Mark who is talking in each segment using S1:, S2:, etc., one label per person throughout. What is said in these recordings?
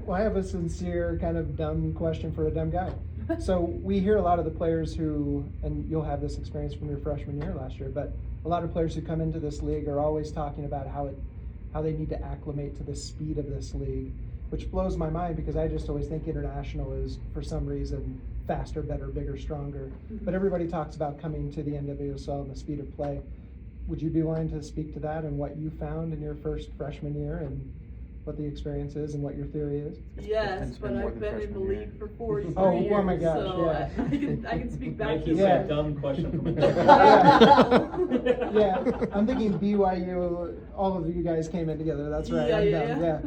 S1: Well, I have a sincere kind of dumb question for a dumb guy. So we hear a lot of the players who, and you'll have this experience from your freshman year last year, but a lot of players who come into this league are always talking about how they need to acclimate to the speed of this league, which blows my mind because I just always think international is, for some reason, faster, better, bigger, stronger. But everybody talks about coming to the NWSL and the speed of play. Would you be willing to speak to that and what you found in your first freshman year and what the experience is and what your theory is?
S2: Yes, but I've been in the league for 43
S1: oh,
S2: years.
S1: Oh my gosh,
S2: so
S1: yeah.
S2: I can speak back to
S3: Mikey's
S2: you.
S3: a dumb question from a
S1: Yeah, I'm thinking BYU, all of you guys came in together, that's right.
S2: Yeah.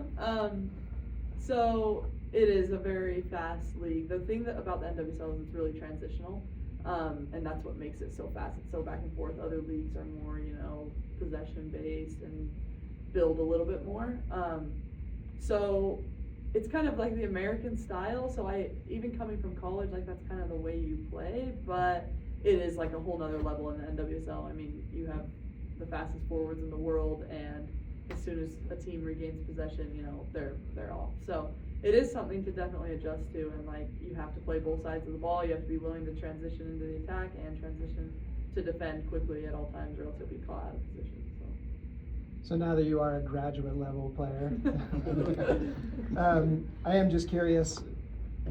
S2: So it is a very fast league. The thing about the NWSL is it's really transitional. And that's what makes it so fast. It's so back and forth. Other leagues are more, possession based and build a little bit more. So it's kind of like the American style. So even coming from college, like that's kind of the way you play, but it is like a whole nother level in the NWSL. I mean, you have the fastest forwards in the world, and as soon as a team regains possession, they're off. So it is something to definitely adjust to, and like you have to play both sides of the ball. You have to be willing to transition into the attack and transition to defend quickly at all times, or else you'll be caught out of position.
S1: So now that you are a graduate level player, I am just curious,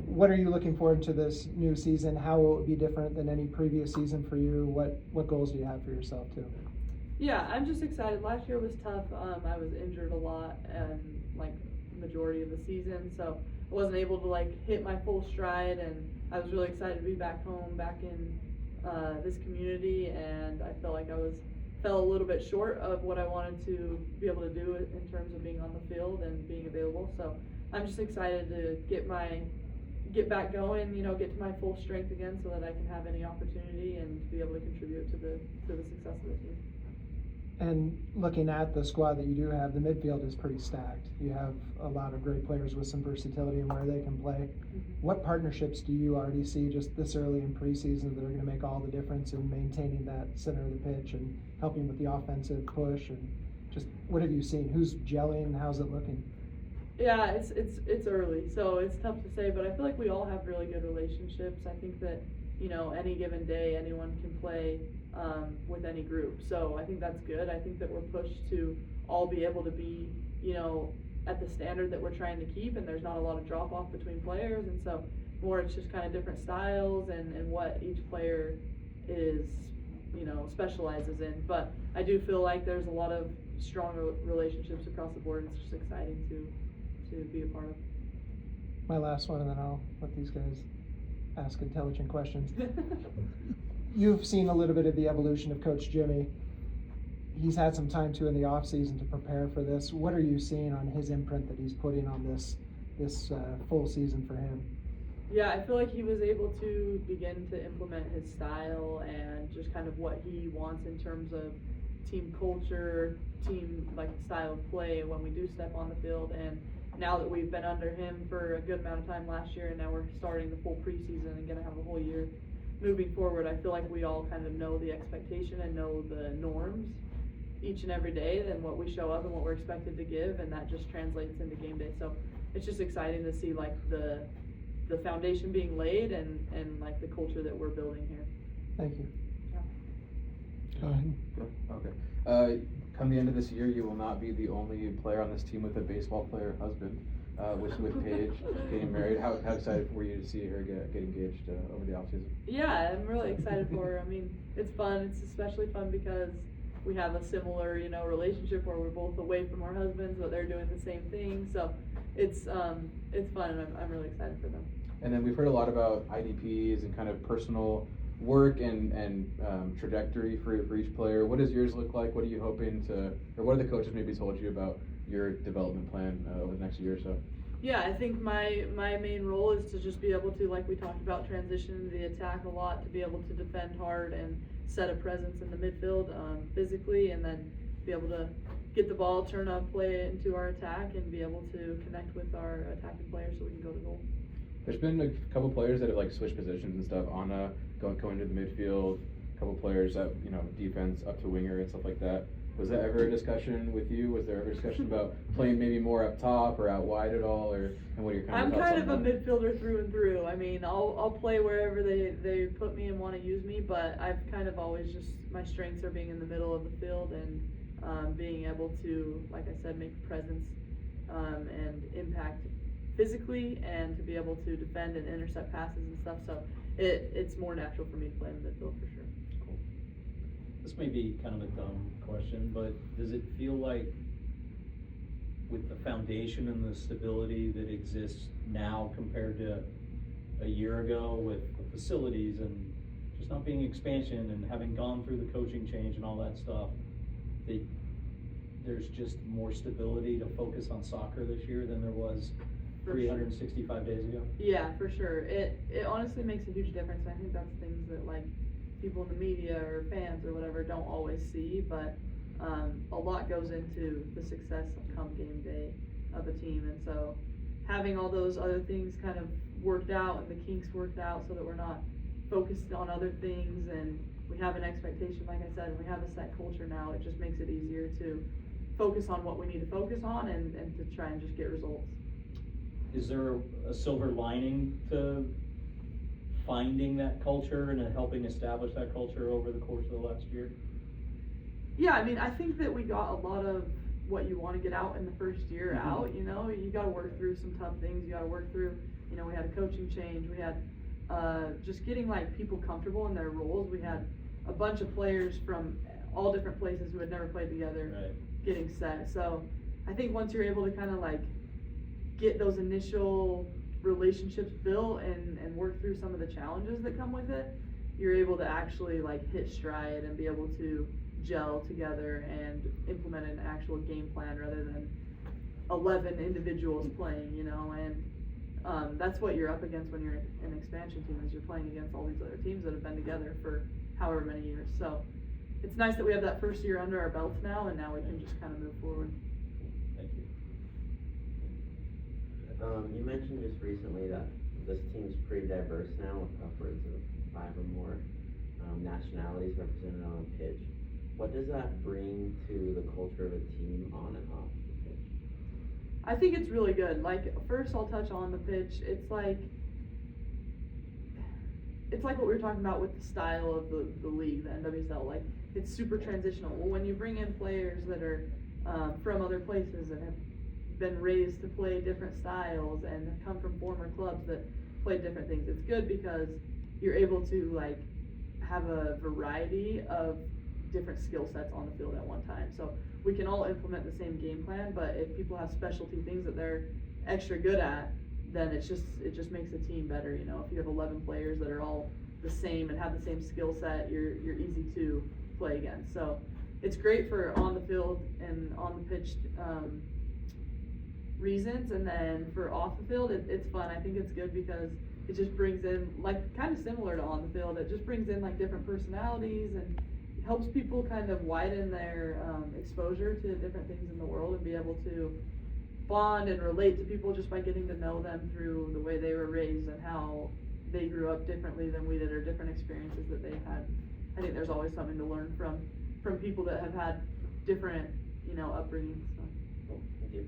S1: what are you looking forward to this new season? How will it be different than any previous season for you? What goals do you have for yourself too?
S2: Yeah, I'm just excited. Last year was tough. I was injured a lot and like majority of the season, so I wasn't able to like hit my full stride, and I was really excited to be back home, back in this community, and I felt like fell a little bit short of what I wanted to be able to do in terms of being on the field and being available. So I'm just excited to get back going, get to my full strength again so that I can have any opportunity and be able to contribute to the success of the team.
S1: And looking at the squad that you do have, the midfield is pretty stacked. You have a lot of great players with some versatility in where they can play. What partnerships do you already see just this early in preseason that are going to make all the difference in maintaining that center of the pitch and helping with the offensive push? And just what have you seen? Who's gelling? How's it looking?
S2: Yeah, it's early, so it's tough to say, but I feel like we all have really good relationships. I think that any given day anyone can play with any group, so I think that's good. I think that we're pushed to all be able to be at the standard that we're trying to keep, and there's not a lot of drop off between players, and so more it's just kind of different styles and what each player is specializes in. But I do feel like there's a lot of strong relationships across the board, and it's just exciting to be a part of.
S1: My last one, and then I'll let these guys ask intelligent questions. You've seen a little bit of the evolution of Coach Jimmy. He's had some time too in the off season to prepare for this. What are you seeing on his imprint that he's putting on this full season for him?
S2: Yeah, I feel like he was able to begin to implement his style and just kind of what he wants in terms of team culture, team style of play when we do step on the field. And now that we've been under him for a good amount of time last year, and now we're starting the full preseason and gonna have a whole year moving forward, I feel like we all kind of know the expectation and know the norms each and every day and what we show up and what we're expected to give, and that just translates into game day. So it's just exciting to see the foundation being laid and the culture that we're building here.
S1: Thank you.
S4: Go ahead. Okay. Come the end of this year, you will not be the only player on this team with a baseball player husband, with Paige getting married. How excited were you to see her get engaged over the offseason?
S2: Yeah, I'm really excited for her. I mean, it's fun. It's especially fun because we have a similar, relationship where we're both away from our husbands, but they're doing the same thing. So it's fun, and I'm really excited for them.
S4: And then we've heard a lot about IDPs and kind of personal work and trajectory for each player. What does yours look like? What are you hoping to, or what have the coaches maybe told you about your development plan over the next year or so?
S2: Yeah, I think my main role is to just be able to, like we talked about, transition into the attack a lot, to be able to defend hard and set a presence in the midfield physically, and then be able to get the ball, turn up, play it into our attack, and be able to connect with our attacking players so we can go to goal.
S4: There's been a couple players that have switched positions and stuff. Anna going to the midfield, a couple players that defense up to winger and stuff like that. Was that ever a discussion with you? Was there ever a discussion about playing maybe more up top or out wide at all, and what are your
S2: I'm
S4: thoughts
S2: kind
S4: on
S2: of a
S4: that?
S2: midfielder through and through. I mean, I'll play wherever they put me and want to use me, but I've kind of always just, my strengths are being in the middle of the field and being able to, like I said, make a presence and impact physically, and to be able to defend and intercept passes and stuff. So it's more natural for me to play in the midfield for sure.
S3: Cool. This may be kind of a dumb question, but does it feel like with the foundation and the stability that exists now compared to a year ago, with the facilities and just not being expansion and having gone through the coaching change and all that stuff, that there's just more stability to focus on soccer this year than there was
S2: For
S3: 365 days ago?
S2: Yeah, for sure. It honestly makes a huge difference. I think that's things that like people in the media or fans or whatever don't always see, but a lot goes into the success come game day of a team. And so having all those other things kind of worked out and the kinks worked out so that we're not focused on other things, and we have an expectation, like I said, and we have a set culture now, it just makes it easier to focus on what we need to focus on and to try and just get results.
S3: Is there a silver lining to finding that culture and helping establish that culture over the course of the last year?
S2: Yeah, I mean, I think that we got a lot of what you want to get out in the first year out, you know, you got to work through some tough things, you got to work through, you know, we had a coaching change, we had just getting like people comfortable in their roles. We had a bunch of players from all different places who had never played together,
S3: Right.
S2: getting set. So I think once you're able to kind of like get those initial relationships built and work through some of the challenges that come with it, you're able to actually like hit stride and be able to gel together and implement an actual game plan rather than 11 individuals playing, you know. And that's what you're up against when you're an expansion team, is you're playing against all these other teams that have been together for however many years. So it's nice that we have that first year under our belts now, and now we can just kind of move forward.
S3: Thank you.
S5: You mentioned just recently that this team's pretty diverse now, with upwards of 5 or more nationalities represented on a pitch. What does that bring to the culture of a team on and off the pitch?
S2: I think it's really good. Like, first I'll touch on the pitch. It's like what we were talking about with the style of the league, the NWSL. Like, it's super transitional. Well, when you bring in players that are from other places and have been raised to play different styles and have come from former clubs that play different things, it's good because you're able to like have a variety of different skill sets on the field at one time. So we can all implement the same game plan, but if people have specialty things that they're extra good at, then it just makes the team better. You know, if you have 11 players that are all the same and have the same skill set, you're easy to play against. So it's great for on the field and on the pitch reasons, and then for off the field, it's fun. I think it's good because it just brings in, like, kind of similar to on the field, it just brings in like different personalities and helps people kind of widen their exposure to different things in the world and be able to bond and relate to people just by getting to know them through the way they were raised and how they grew up differently than we did, or different experiences that they've had. I think there's always something to learn from people that have had different, you know, upbringings. So.
S5: Thank you.